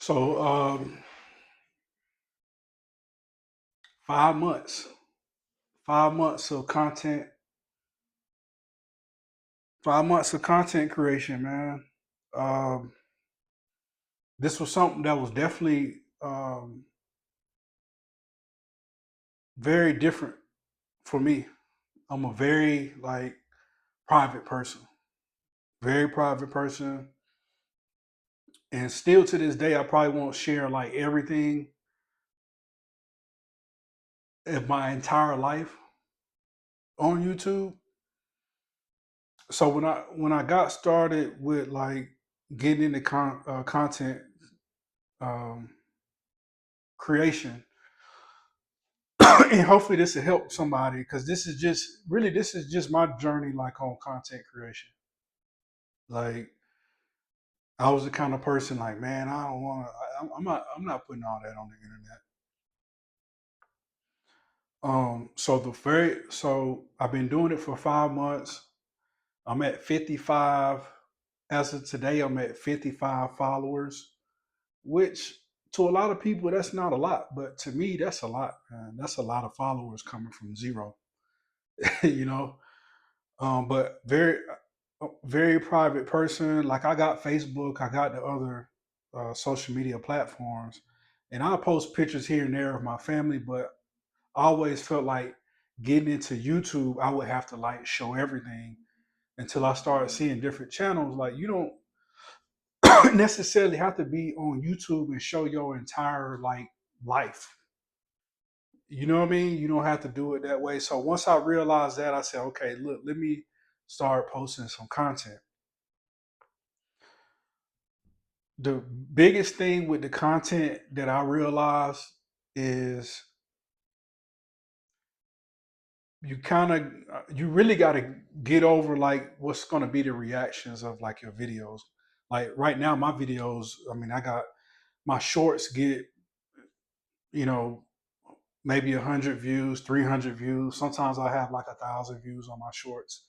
So 5 months, 5 months of content, 5 months of content creation, man. Um, this was something that was definitely very different for me. I'm a very private person, very private person, and still to this day, I probably won't share like everything of my entire life on YouTube. So when I got started with like getting into content um, creation, and hopefully this will help somebody because this is just my journey like on content creation. Like I was the kind of person like, man, I don't want to. I'm not putting all that on the internet. So I've been doing it for 5 months. I'm at 55 as of today. I'm at 55 followers, which to a lot of people that's not a lot, but to me that's a lot. Man. That's a lot of followers coming from zero. you know, but very private person. Like I got Facebook, I got the other social media platforms, and I post pictures here and there of my family. But I always felt like getting into YouTube, I would have to like show everything until I started seeing different channels. Like you don't necessarily have to be on YouTube and show your entire like life. You know what I mean? You don't have to do it that way. So once I realized that, I said, okay, look, let me start posting some content. The biggest thing with the content that I realized is you really got to get over like what's going to be the reactions of like your videos. Like right now, my videos, I mean, I got my shorts get you know maybe 100 views, 300 views. Sometimes I have like 1,000 views on my shorts,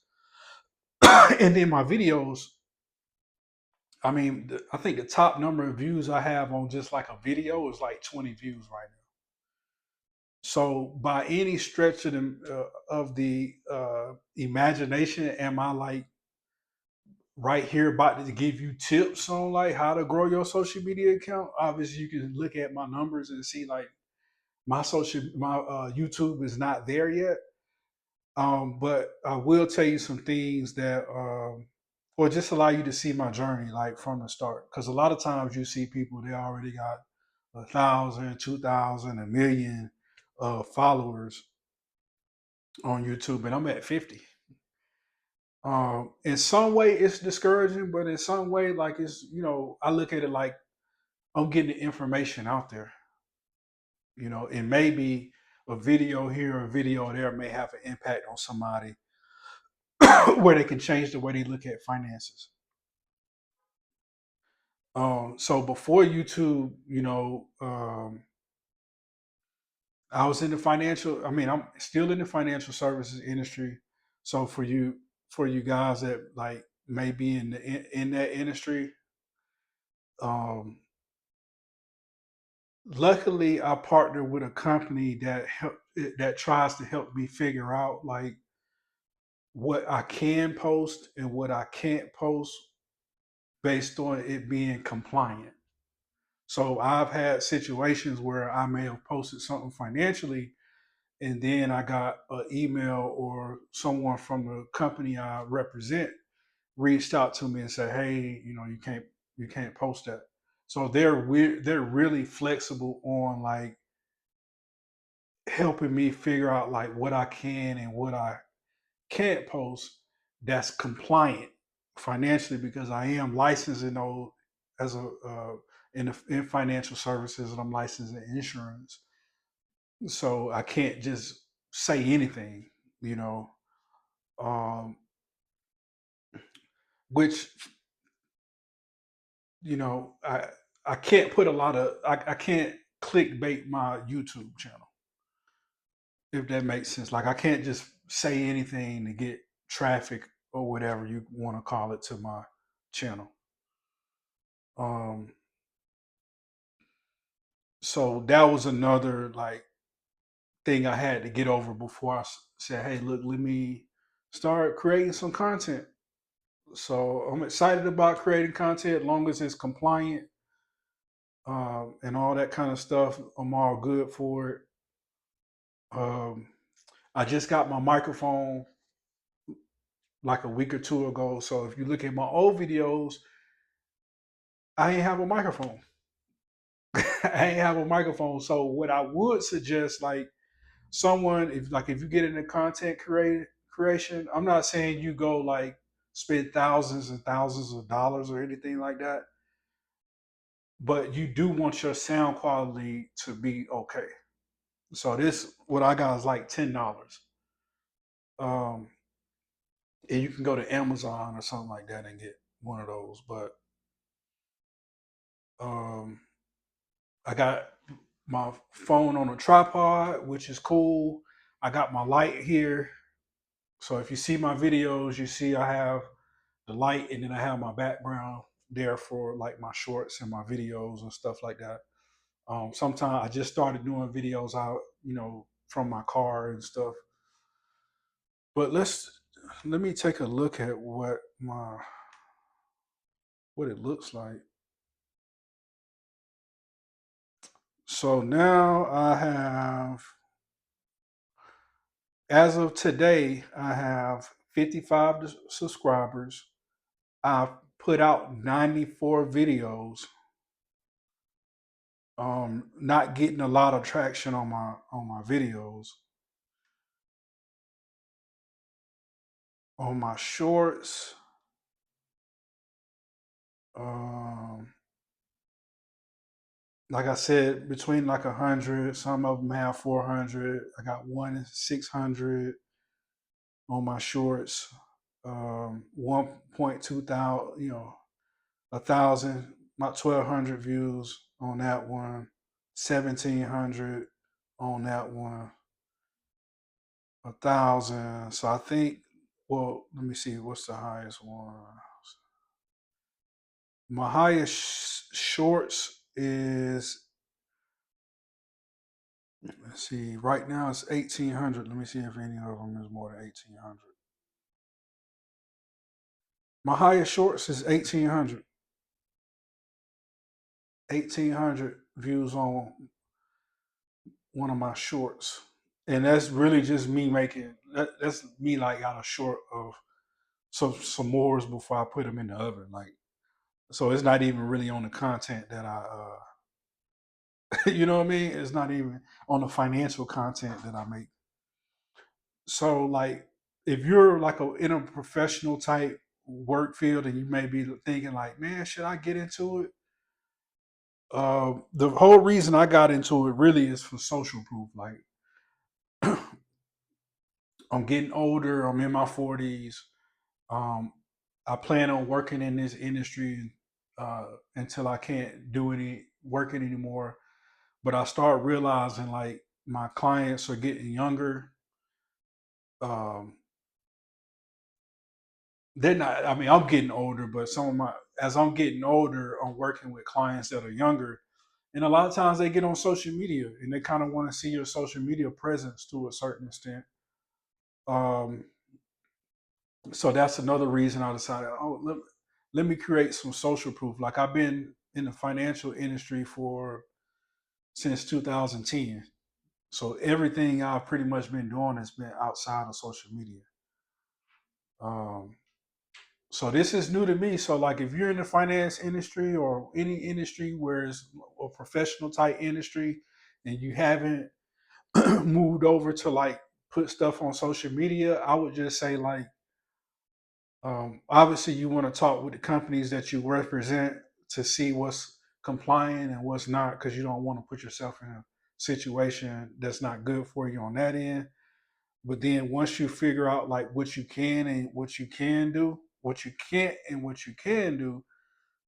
and then my videos. I mean, I think the top number of views I have on just like a video is like 20 views right now. So by any stretch of the imagination, am I like right here about to give you tips on like how to grow your social media account? Obviously, you can look at my numbers and see like my YouTube is not there yet. But I will tell you some things that or just allow you to see my journey like from the start. Because a lot of times you see people they already got 1,000, 2,000, a million followers on YouTube, and I'm at 50. In some way, it's discouraging, but in some way, like I look at it like I'm getting the information out there. And maybe a video here or a video there may have an impact on somebody where they can change the way they look at finances. So before YouTube, I was in the financial. I mean, I'm still in the financial services industry. So for you guys that like may be in that industry, um, luckily I partner with a company that tries to help me figure out like what I can post and what I can't post based on it being compliant. So I've had situations where I may have posted something financially, and then I got an email or someone from the company I represent reached out to me and said, "Hey, you can't post that." So they're really flexible on like helping me figure out like what I can and what I can't post that's compliant financially because I am licensed in those as a in financial services and I'm licensed in insurance. So I can't just say anything, you know, um, which I can't put a lot of I can't clickbait my YouTube channel if that makes sense. Like I can't just say anything to get traffic or whatever you want to call it to my channel. Um, So that was another like thing I had to get over before I said, "Hey, look, let me start creating some content." So I'm excited about creating content, as long as it's compliant and all that kind of stuff. I'm all good for it. Um, I just got my microphone like a week or two ago. So if you look at my old videos, I ain't have a microphone. I ain't have a microphone. So what I would suggest, like someone, if you get into creation, I'm not saying you go like spend thousands and thousands of dollars or anything like that, but you do want your sound quality to be okay. So this what I got is like $10. Um, and you can go to Amazon or something like that and get one of those. But um, I got my phone on a tripod, which is cool. I got my light here. So if you see my videos, you see I have the light and then I have my background there for like my shorts and my videos and stuff like that. Sometimes I just started doing videos out, from my car and stuff. But let me take a look at what it looks like. So now as of today, I have 55 subscribers. I've put out 94 videos. Not getting a lot of traction on my videos. On my shorts, um, like I said, between like 100. Some of them have 400. I got one 600 on my shorts. 1.2 thousand, 1,000, about 1,200 views on that one. 1,700 on that one. 1,000. So I think. Well, let me see. What's the highest one? My highest shorts is, let's see, right now it's 1,800. Let me see if any of them is more than 1,800. My highest shorts is 1,800. 1,800 views on one of my shorts. And that's really just me that's me like out of short of some mores before I put them in the oven. Like, so it's not even really on the content that you know what I mean? It's not even on the financial content that I make. So like if you're like in a professional type work field and you may be thinking like, man, should I get into it? The whole reason I got into it really is for social proof. Like I'm getting older. I'm in my 40s. Um, I plan on working in this industry until I can't do any working anymore. But I start realizing like my clients are getting younger. Um, they're not. I mean, I'm getting older, but as I'm getting older, I'm working with clients that are younger, and a lot of times they get on social media and they kind of want to see your social media presence to a certain extent. Um, so that's another reason I decided, let me create some social proof. Like I've been in the financial industry for since 2010. So everything I've pretty much been doing has been outside of social media. Um, so this is new to me. So like if you're in the finance industry or any industry where it's a professional type industry and you haven't moved over to like put stuff on social media, I would just say like obviously you want to talk with the companies that you represent to see what's compliant and what's not, because you don't want to put yourself in a situation that's not good for you on that end. But then once you figure out like what you can and what you can do, what you can't and what you can do,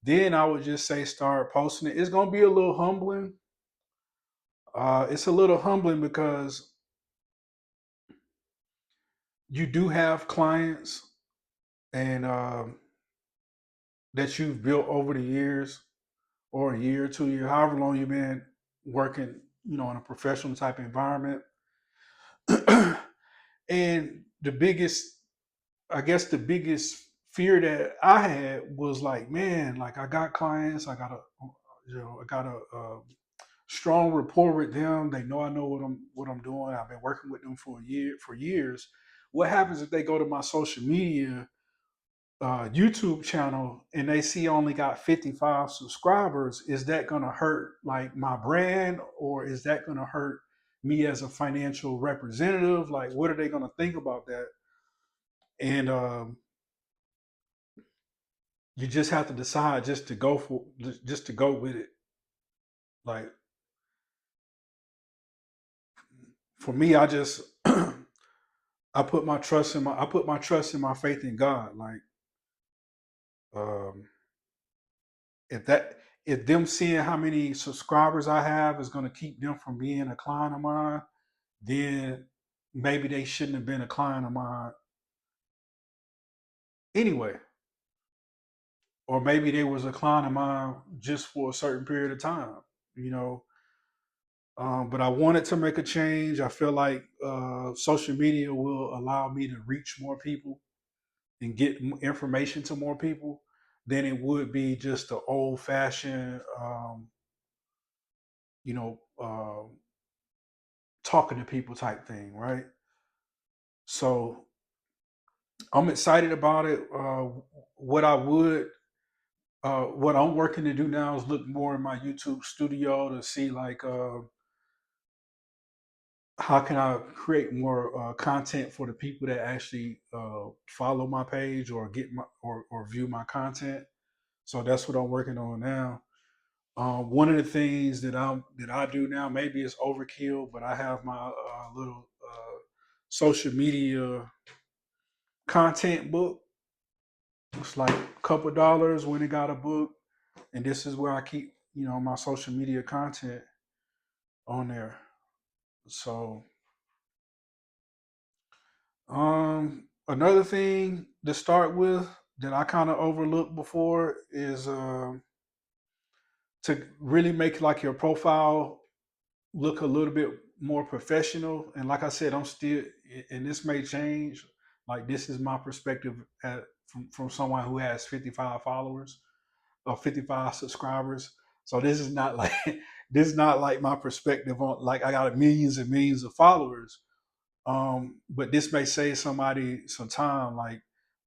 then I would just say start posting it. It's gonna be a little humbling. It's a little humbling because you do have clients and that you've built over the years, or a year, 2 years, however long you've been. working, in a professional type environment. And the biggest, I guess, the biggest fear that I had was like, man, like I got clients, I got a strong rapport with them. They know what I'm doing. I've been working with them for years. What happens if they go to my social media YouTube channel and they see I only got 55 subscribers? Is that gonna hurt like my brand, or is that gonna hurt me as a financial representative? Like, what are they gonna think about that? And you just have to decide just to go with it. Like for me, I just I put my trust and my faith in God. Like um, if that if them seeing how many subscribers I have is going to keep them from being a client of mine, then maybe they shouldn't have been a client of mine anyway. Or maybe they was a client of mine just for a certain period of time, you know. But I wanted to make a change. I feel like social media will allow me to reach more people and get information to more people than it would be just the old fashioned, you know, talking to people type thing, right? So I'm excited about it. What I would, what I'm working to do now is look more in my YouTube studio to see like how can I create more content for the people that actually follow my page or get my or view my content. So that's what I'm working on now. One of the things that I do now, maybe it's overkill, but I have my little social media content book. It's like a couple dollars when it got a book, and this is where I keep my social media content on there. So another thing to start with that I kind of overlooked before is to really make like your profile look a little bit more professional. And like I said, I'm still, and this may change. Like this is my perspective from someone who has 55 followers or 55 subscribers. So this is not like this is not like my perspective on like I got millions and millions of followers. But this may save somebody some time. Like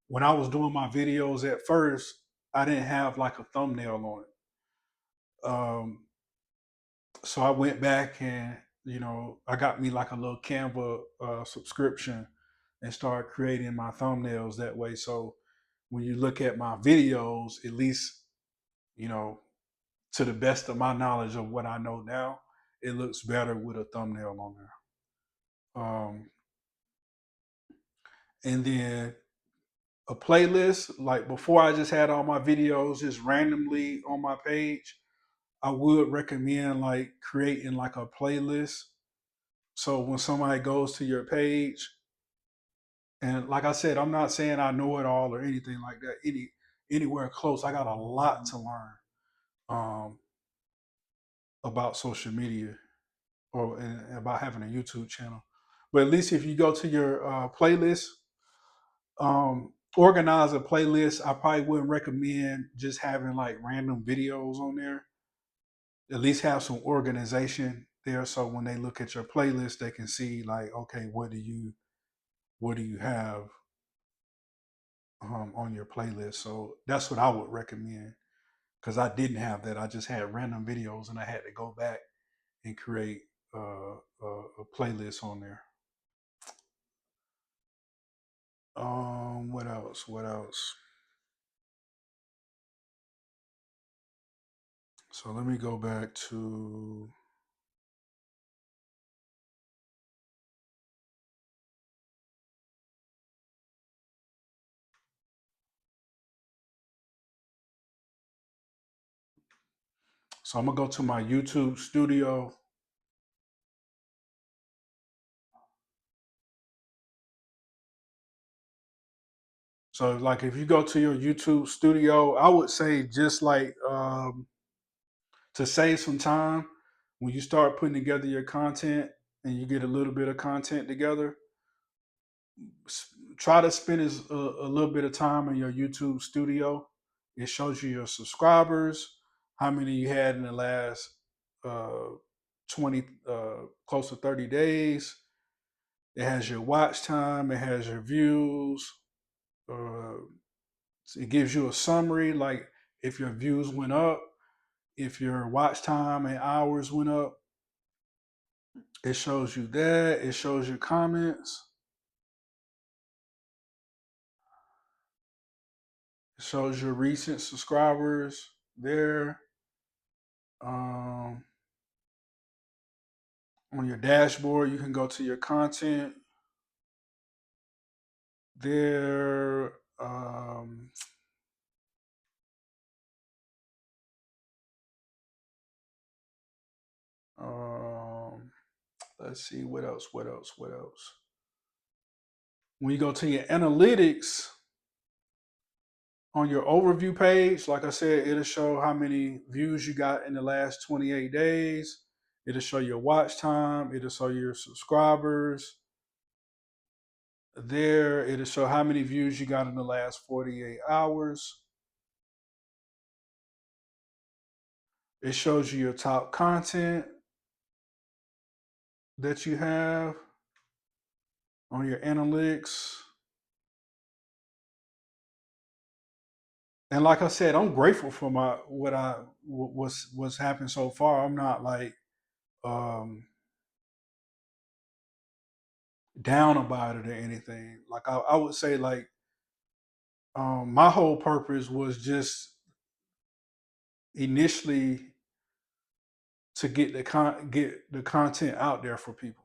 when I was doing my videos at first, I didn't have like a thumbnail on it. So I went back and I got me like a little Canva subscription and started creating my thumbnails that way. So when you look at my videos, at least you know to the best of my knowledge of what I know now, it looks better with a thumbnail on there. And then a playlist, like before I just had all my videos just randomly on my page, I would recommend like creating like a playlist. So when somebody goes to your page, and like I said, I'm not saying I know it all or anything like that, anywhere close. I got a lot to learn um, about social media or and about having a YouTube channel. But at least if you go to your playlist, organize a playlist. I probably wouldn't recommend just having like random videos on there. At least have some organization there, so when they look at your playlist, they can see like, okay, what do you have on your playlist? So that's what I would recommend because I didn't have that. I just had random videos, and I had to go back and create a playlist on there. What else? What else? So let me go back to. So I'm gonna go to my YouTube studio. So like if you go to your YouTube studio, I would say just like to save some time, when you start putting together your content and you get a little bit of content together, try to spend a little bit of time in your YouTube studio. It shows you your subscribers, how many you had in the last uh, 20, close to 30 days. It has your watch time, it has your views. Uh, it gives you a summary, like if your views went up, if your watch time and hours went up. It shows you that. It shows your comments. It shows your recent subscribers there. Um, on your dashboard, you can go to your content there. Um, let's see what else. What else? What else? When you go to your analytics on your overview page, like I said, it'll show how many views you got in the last 28 days. It'll show your watch time. It'll show your subscribers there. It'll show how many views you got in the last 48 hours. It shows you your top content that you have on your analytics. And like I said, I'm grateful for my what's happened so far. I'm not like um down about it or anything. Like I would say like my whole purpose was just initially to get the content out there for people.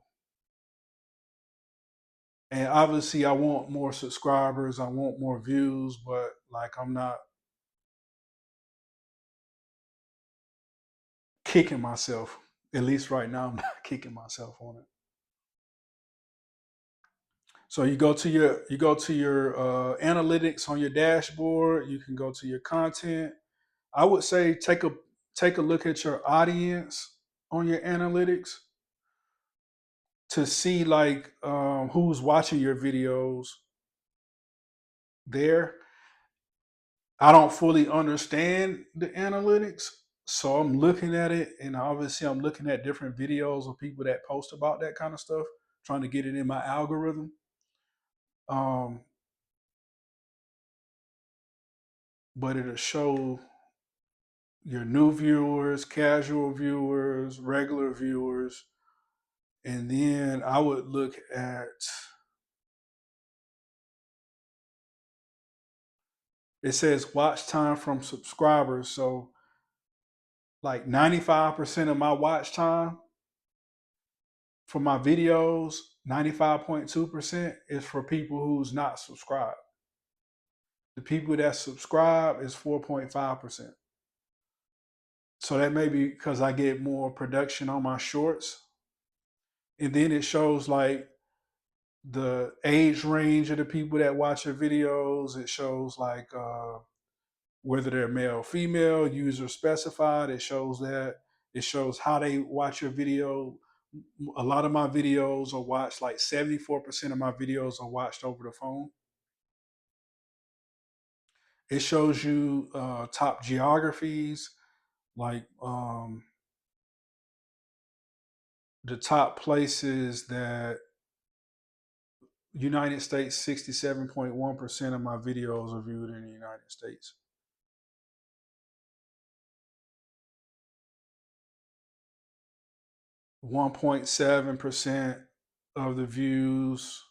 And obviously I want more subscribers, I want more views, but like I'm not kicking myself. At least right now I'm not kicking myself on it. So you go to your analytics on your dashboard. You can go to your content. I would say take a look at your audience on your analytics to see like who's watching your videos there. I don't fully understand the analytics, so I'm looking at it, and obviously I'm looking at different videos of people that post about that kind of stuff, trying to get it in my algorithm. Um, but it'll show your new viewers, casual viewers, regular viewers, and then I would look at it says watch time from subscribers. So like 95% of my watch time for my videos, 95.2% is for people who's not subscribed. The people that subscribe is 4.5%. So that may be because I get more production on my shorts. And then it shows like the age range of the people that watch your videos. It shows like whether they're male or female, user specified. It shows that. It shows how they watch your video. A lot of my videos are watched, like 74% of my videos are watched over the phone. It shows you top geographies, like the top places that United States, 67.1% of my videos are viewed in the United States. 1.7% of the views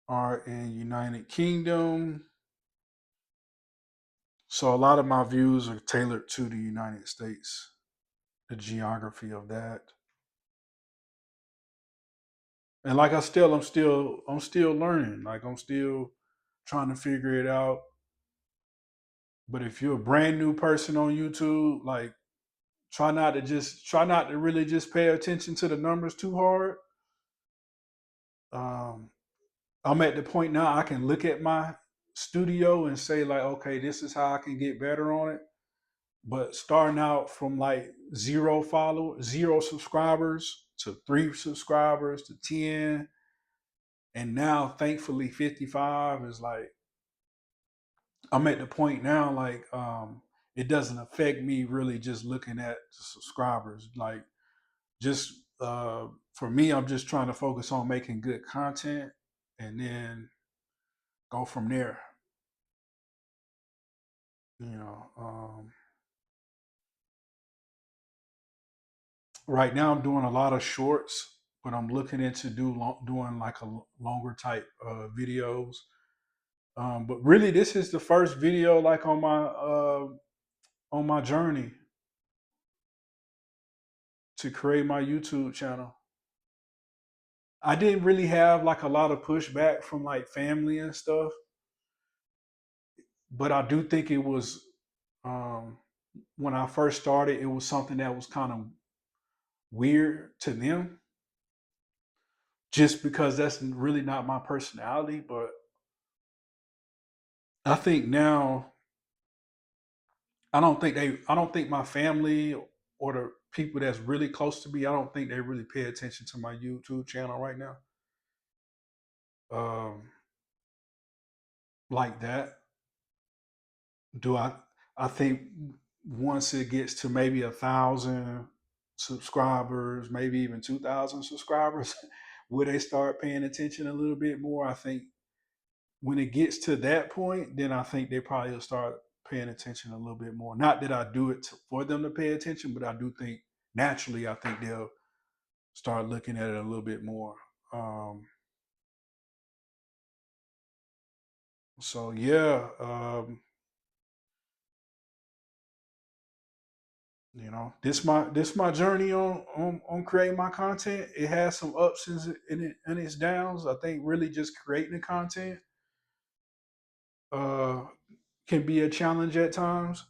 are in United Kingdom. So a lot of my views are tailored to the United States, the geography of that. And like I'm still learning. Like I'm still trying to figure it out. But if you're a brand new person on YouTube, like try not to really just pay attention to the numbers too hard. Um, I'm at the point now I can look at my studio and say like, okay, this is how I can get better on it. But starting out from like zero followers, zero subscribers to three subscribers to 10, and now thankfully 55 is like, I'm at the point now like, it doesn't affect me really just looking at the subscribers. Like, just for me, I'm just trying to focus on making good content and then go from there. You know, right now I'm doing a lot of shorts, but I'm looking into doing like a longer type videos. But really, this is the first video like on my journey to create my YouTube channel. I didn't really have like a lot of pushback from like family and stuff, but I do think it was, um, when I first started, it was something that was kind of weird to them, just because that's really not my personality. But I think now, I don't think my family or the people that's really close to me, I don't think they really pay attention to my YouTube channel right now. Um, like that. Do I think once it gets to maybe 1,000 subscribers, maybe even 2,000 subscribers, will they start paying attention a little bit more? I think when it gets to that point, then I think they probably will start paying attention a little bit more. Not that I do it for them to pay attention, but I do think naturally, I think they'll start looking at it a little bit more. Um, so yeah, this my journey on creating my content. It has some ups and its downs. I think really just creating the content uh, can be a challenge at times.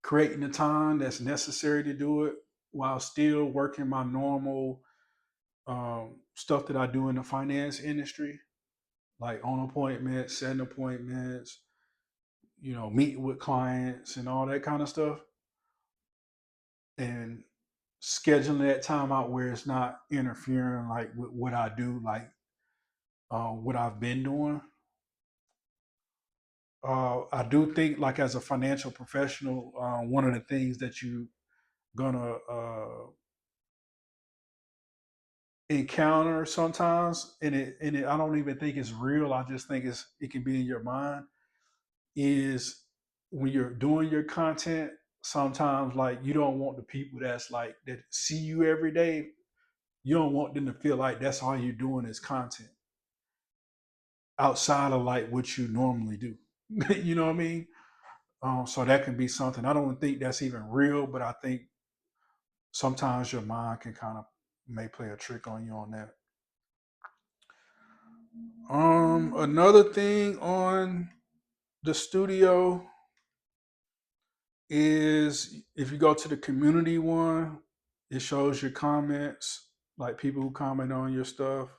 Creating the time that's necessary to do it while still working my normal stuff that I do in the finance industry, like on appointments, setting appointments, meeting with clients and all that kind of stuff, and scheduling that time out where it's not interfering like with what I do, like what I've been doing. I do think like as a financial professional, one of the things that you gonna encounter sometimes, and I don't even think it's real. I just think it can be in your mind. Is when you're doing your content, sometimes like you don't want the people that's like that see you every day. You don't want them to feel like that's all you're doing is content outside of like what you normally do. You know what I mean? So that can be something. I don't think that's even real, but I think sometimes your mind can kind of may play a trick on you on that. Another thing on the studio is if you go to the community one, it shows your comments, like people who comment on your stuff.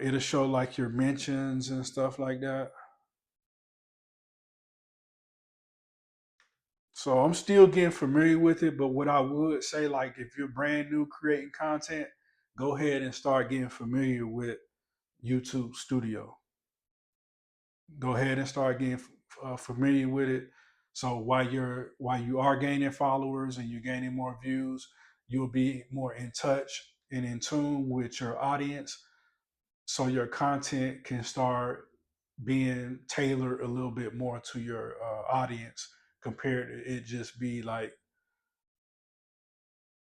It'll show like your mentions and stuff like that. So I'm still getting familiar with it, but what I would say, like if you're brand new creating content, go ahead and start getting familiar with YouTube Studio. Go ahead and start getting familiar with it. So while you are gaining followers and you're gaining more views, you'll be more in touch and in tune with your audience. So your content can start being tailored a little bit more to your audience compared to it just be like,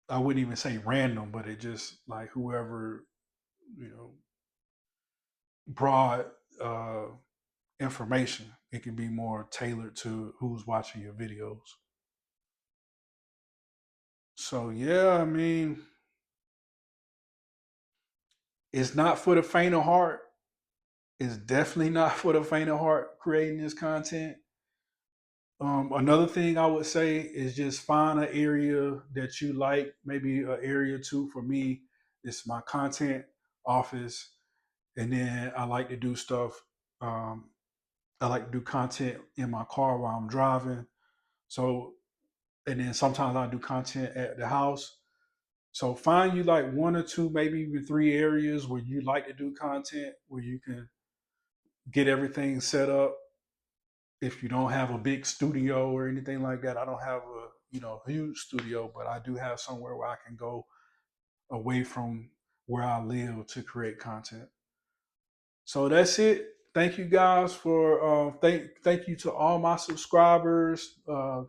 I wouldn't even say random, but it just like whoever, you know, broad uh, information. It can be more tailored to who's watching your videos. So yeah, I mean, it's not for the faint of heart. It's definitely not for the faint of heart creating this content. Another thing I would say is just find an area that you like. Maybe an area too. For me, it's my content office, and then I like to do stuff. Um, I like to do content in my car while I'm driving. So, and then sometimes I do content at the house. So find you like one or two, maybe even three areas where you like to do content, where you can get everything set up. If you don't have a big studio or anything like that, I don't have a huge studio, but I do have somewhere where I can go away from where I live to create content. So that's it. Thank you guys for thank you to all my subscribers.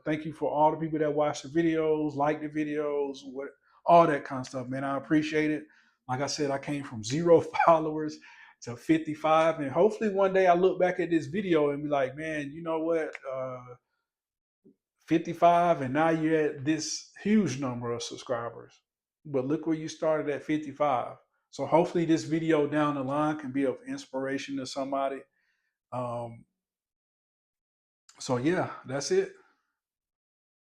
Thank you for all the people that watch the videos, like the videos, what all that kind of stuff, man. I appreciate it. Like I said, I came from 0 followers to 55, and hopefully one day I look back at this video and be like, man, you know what? 55, and now you're at this huge number of subscribers. But look where you started at 55. So hopefully this video down the line can be of inspiration to somebody. Um, so yeah, that's it.